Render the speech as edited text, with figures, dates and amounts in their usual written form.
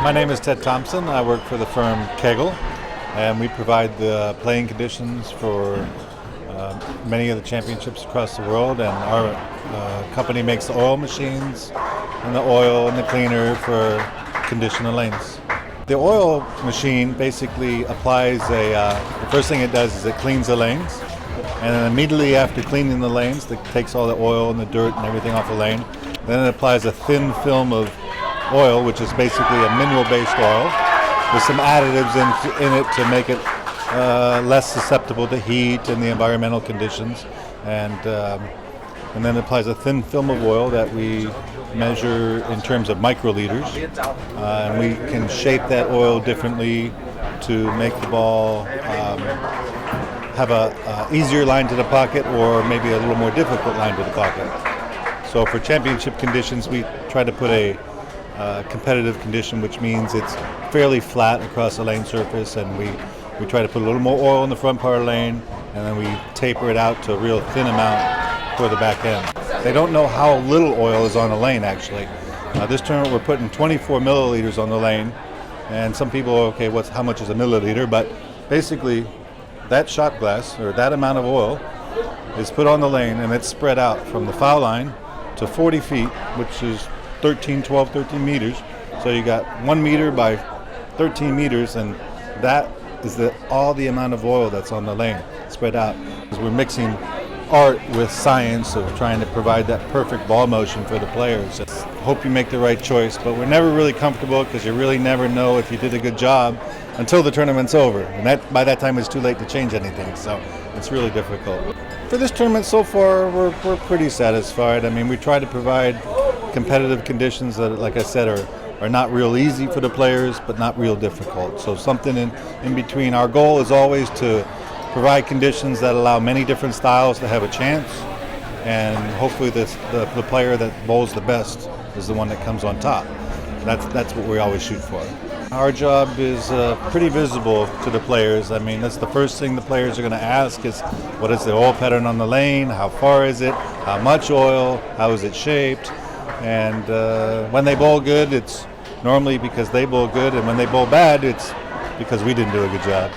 My name is Ted Thompson. I work for the firm Kegel, and we provide the playing conditions for many of the championships across the world. And our company makes the oil machines and the oil and the cleaner for condition the lanes. The oil machine basically applies the first thing it does is it cleans the lanes, and then immediately after cleaning the lanes, it takes all the oil and the dirt and everything off the lane. Then it applies a thin film of oil, which is basically a mineral-based oil, with some additives in it to make it less susceptible to heat and the environmental conditions. And then it applies a thin film of oil that we measure in terms of microliters. And we can shape that oil differently to make the ball have a easier line to the pocket, or maybe a little more difficult line to the pocket. So for championship conditions, we try to put a competitive condition, which means it's fairly flat across the lane surface, and we try to put a little more oil in the front part of the lane, and then we taper it out to a real thin amount for the back end. They don't know how little oil is on the lane, actually. This tournament we're putting 24 milliliters on the lane, and some people are, okay, how much is a milliliter? But basically, that shot glass, or that amount of oil, is put on the lane, and it's spread out from the foul line to 40 feet, which is 13 meters. So you got 1 meter by 13 meters, and that is all the amount of oil that's on the lane spread out. Because we're mixing art with science of trying to provide that perfect ball motion for the players. Hope you make the right choice, but we're never really comfortable because you really never know if you did a good job until the tournament's over. And by that time it's too late to change anything, so it's really difficult. For this tournament so far, we're pretty satisfied. I mean, we try to provide competitive conditions that, like I said, are not real easy for the players, but not real difficult. So something in between. Our goal is always to provide conditions that allow many different styles to have a chance, and hopefully the player that bowls the best is the one that comes on top. That's what we always shoot for. Our job is pretty visible to the players. I mean, that's the first thing the players are going to ask is, what is the oil pattern on the lane? How far is it? How much oil? How is it shaped? And when they bowl good, it's normally because they bowl good, and when they bowl bad, it's because we didn't do a good job.